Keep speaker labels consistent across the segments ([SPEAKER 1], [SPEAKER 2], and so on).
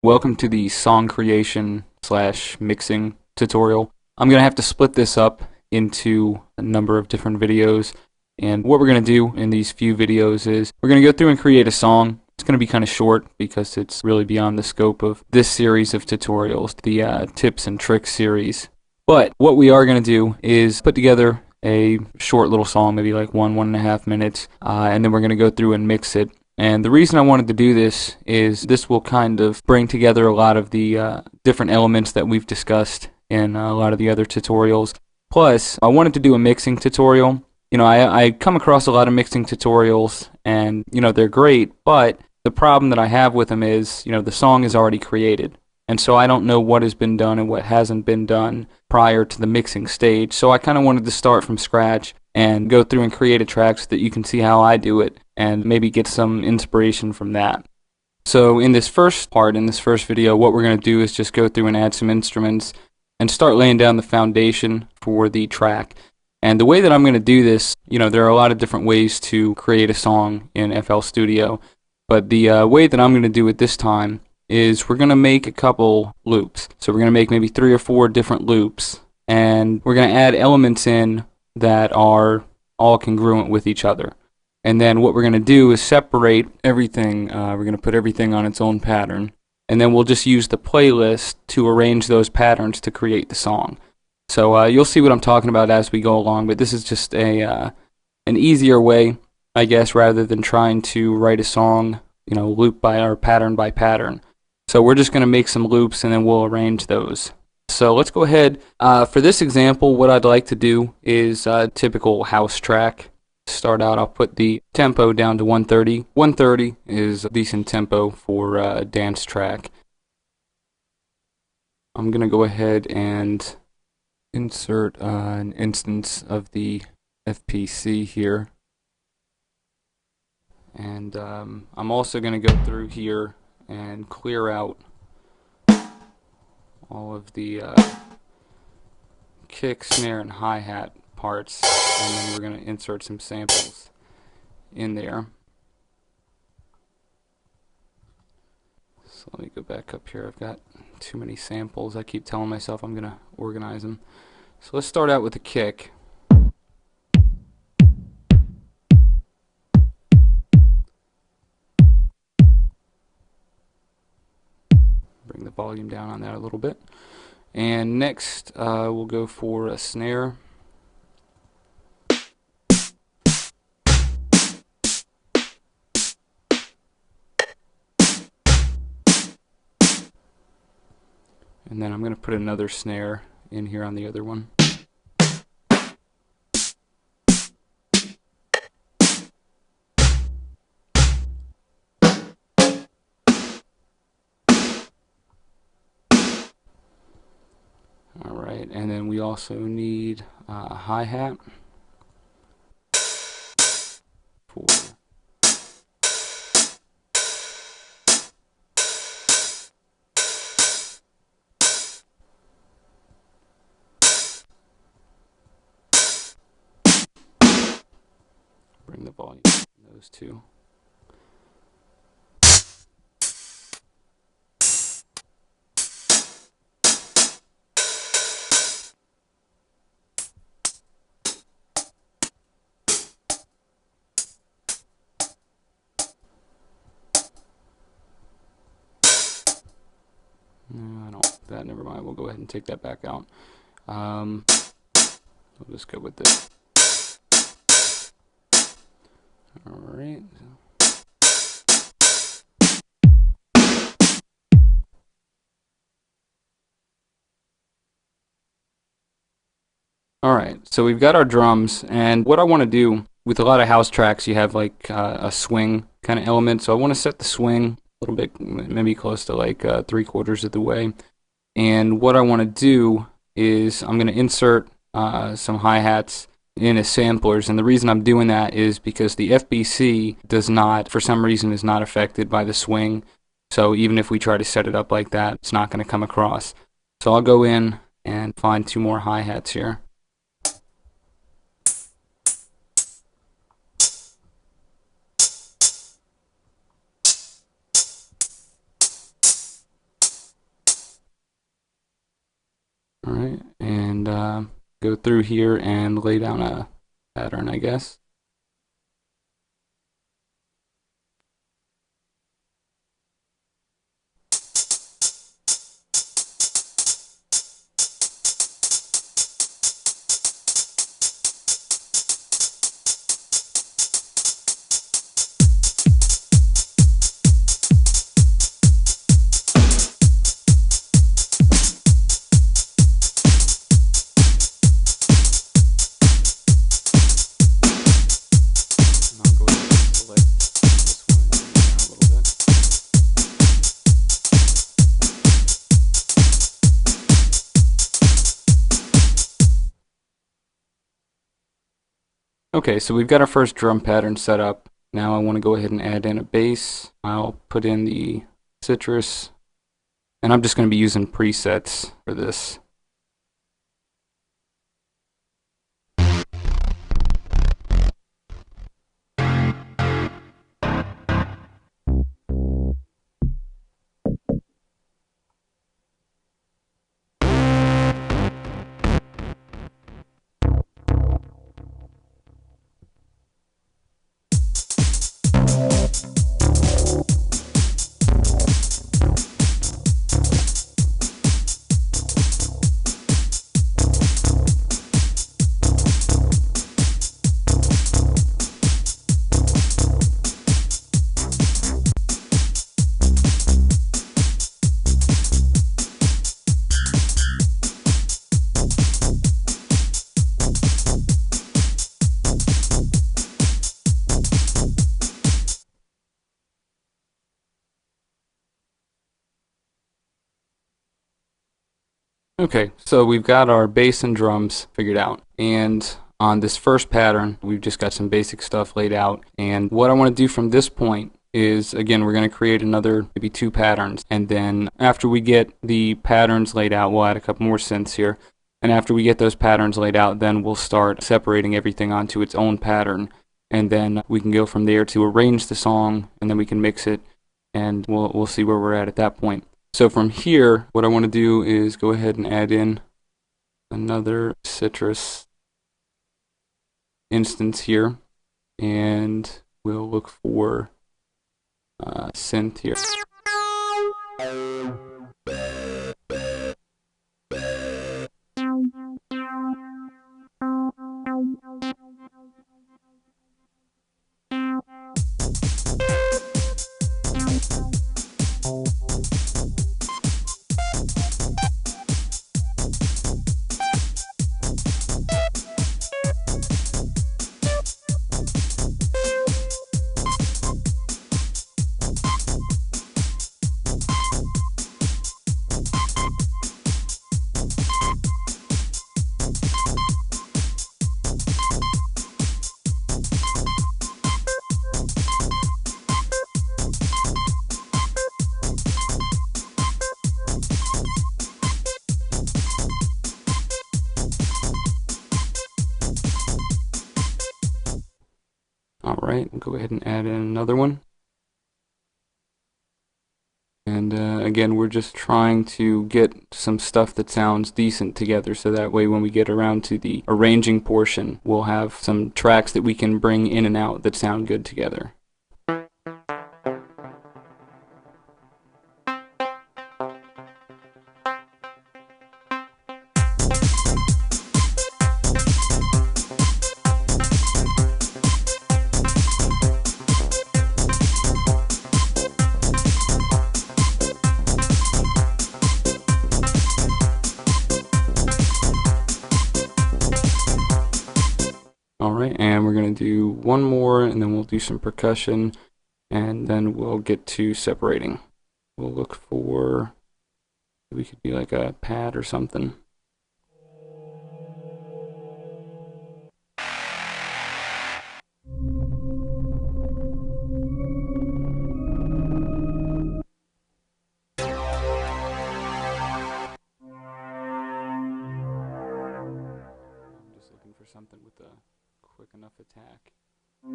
[SPEAKER 1] Welcome to the song creation slash mixing tutorial. I'm going to have to split this up into a number of different videos. And what we're going to do in these few videos is we're going to go through and create a song. It's going to be kind of short because it's really beyond the scope of this series of tutorials, the tips and tricks series. But what we are going to do is put together a short little song, maybe like 1.5 minutes, and then we're going to go through and mix it. And the reason I wanted to do this is this will kind of bring together a lot of the different elements that we've discussed in a lot of the other tutorials. Plus, I wanted to do a mixing tutorial. I come across a lot of mixing tutorials, and, they're great, but the problem that I have with them is, the song is already created. And so I don't know what has been done and what hasn't been done prior to the mixing stage. So I kind of wanted to start from scratch and go through and create a track so that you can see how I do it and maybe get some inspiration from that. So in this first part, in this first video, what we're going to do is just go through and add some instruments and start laying down the foundation for the track. And the way that I'm going to do this, there are a lot of different ways to create a song in FL Studio, but the way that I'm going to do it this time is we're going to make a couple loops. So we're going to make maybe 3 or 4 different loops, and we're going to add elements in that are all congruent with each other. And then what we're going to do is separate everything. We're going to put everything on its own pattern, and then we'll just use the playlist to arrange those patterns to create the song. So you'll see what I'm talking about as we go along, but this is just an easier way, I guess, rather than trying to write a song, loop by or pattern by pattern. So we're just going to make some loops and then we'll arrange those. So let's go ahead. For this example, what I'd like to do is a typical house track. To start out, I'll put the tempo down to 130. 130 is a decent tempo for a dance track. I'm going to go ahead and insert an instance of the FPC here. And I'm also going to go through here and clear out all of the kick, snare, and hi-hat parts, and then we're going to insert some samples in there. So let me go back up here. I've got too many samples. I keep telling myself I'm going to organize them. So let's start out with the kick. Bring the volume down on that a little bit. And next we'll go for a snare. And then I'm going to put another snare in here on the other one. Alright, and then we also need a hi-hat for bring the volume in those two. No, I don't. That never mind. We'll go ahead and take that back out. We'll just go with this. Alright. Alright, so we've got our drums, and what I want to do with a lot of house tracks, you have like a swing kind of element, so I want to set the swing a little bit, maybe close to like 3/4 of the way. And what I want to do is I'm going to insert some hi-hats in as samplers, and the reason I'm doing that is because the FBC does not, for some reason, is not affected by the swing. So even if we try to set it up like that, it's not going to come across. So I'll go in and find 2 more hi-hats here. go through here and lay down a pattern, I guess. Okay, so we've got our first drum pattern set up. Now I want to go ahead and add in a bass. I'll put in the citrus, and I'm just going to be using presets for this. Okay, so we've got our bass and drums figured out, and on this first pattern we've just got some basic stuff laid out, and what I want to do from this point is, again, we're going to create another maybe 2 patterns, and then after we get the patterns laid out, we'll add a couple more synths here, and after we get those patterns laid out, then we'll start separating everything onto its own pattern, and then we can go from there to arrange the song, and then we can mix it, and we'll see where we're at that point. So from here, what I want to do is go ahead and add in another citrus instance here, and we'll look for synth here. Alright, we'll go ahead and add in another one. And again, we're just trying to get some stuff that sounds decent together, so that way when we get around to the arranging portion, we'll have some tracks that we can bring in and out that sound good together. Alright, and we're going to do one more, and then we'll do some percussion, and then we'll get to separating. We'll look for, we could be like a pad or something. I'm just looking for something with a quick enough attack. And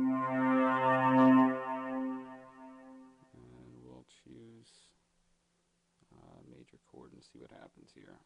[SPEAKER 1] we'll choose a major chord and see what happens here.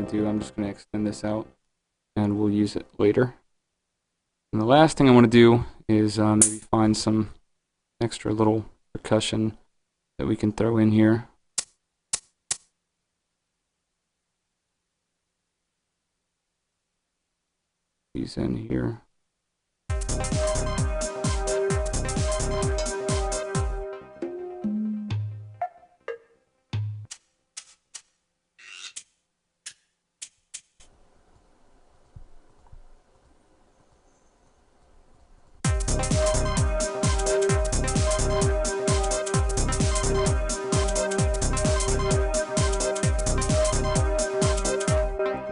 [SPEAKER 1] want to do, I'm just going to extend this out and we'll use it later. And the last thing I want to do is maybe find some extra little percussion that we can throw in here. These in here.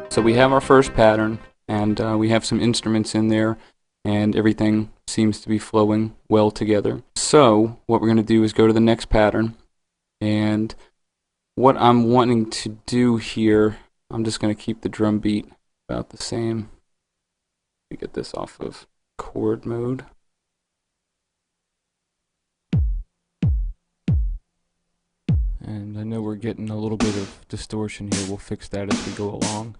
[SPEAKER 1] So we have our first pattern, and we have some instruments in there, and everything seems to be flowing well together. So what we're going to do is go to the next pattern, and what I'm wanting to do here, I'm just going to keep the drum beat about the same. Let me get this off of chord mode. And I know we're getting a little bit of distortion here. We'll fix that as we go along.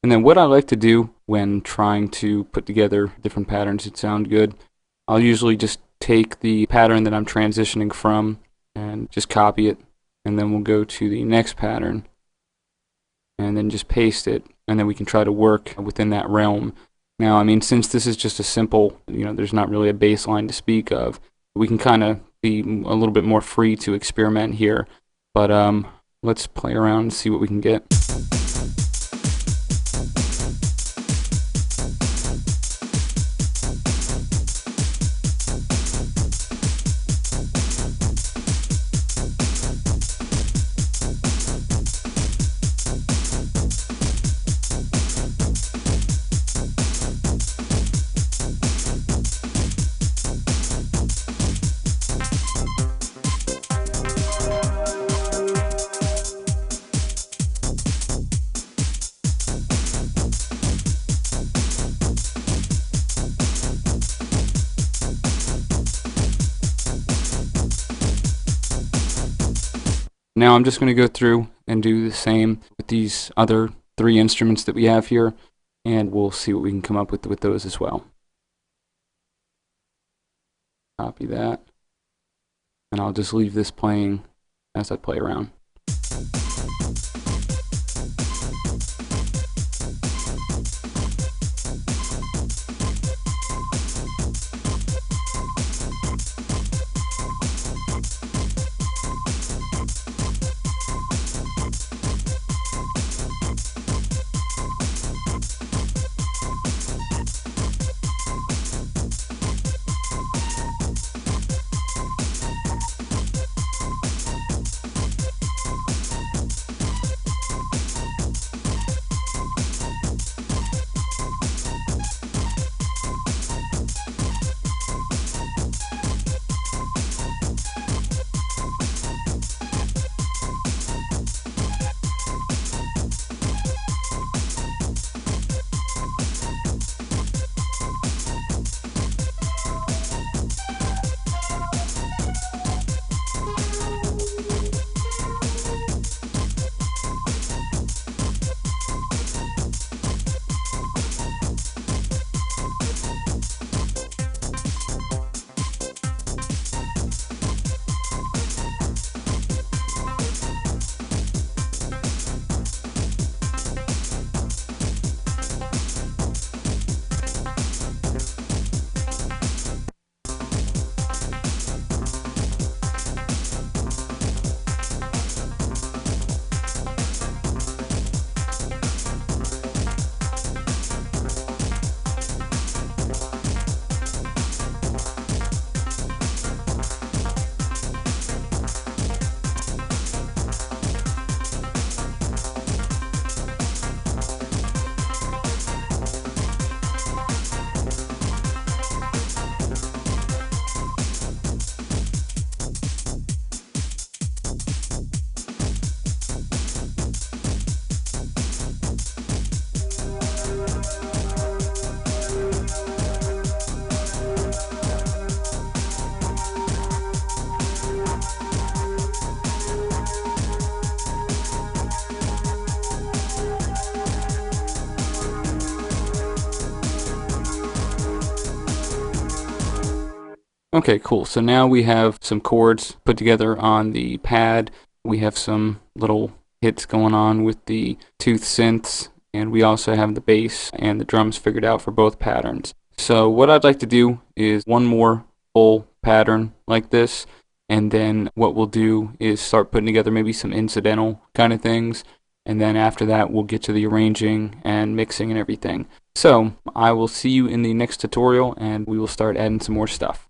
[SPEAKER 1] And then what I like to do when trying to put together different patterns that sound good, I'll usually just take the pattern that I'm transitioning from and just copy it, and then we'll go to the next pattern and then just paste it, and then we can try to work within that realm. Now, I mean, since this is just a simple, there's not really a baseline to speak of, we can kind of be a little bit more free to experiment here, but let's play around and see what we can get. Now I'm just going to go through and do the same with these other 3 instruments that we have here, and we'll see what we can come up with those as well. Copy that, and I'll just leave this playing as I play around. Okay, cool. So now we have some chords put together on the pad. We have some little hits going on with the tooth synths, and we also have the bass and the drums figured out for both patterns. So what I'd like to do is one more full pattern like this, and then what we'll do is start putting together maybe some incidental kind of things, and then after that we'll get to the arranging and mixing and everything. So I will see you in the next tutorial, and we will start adding some more stuff.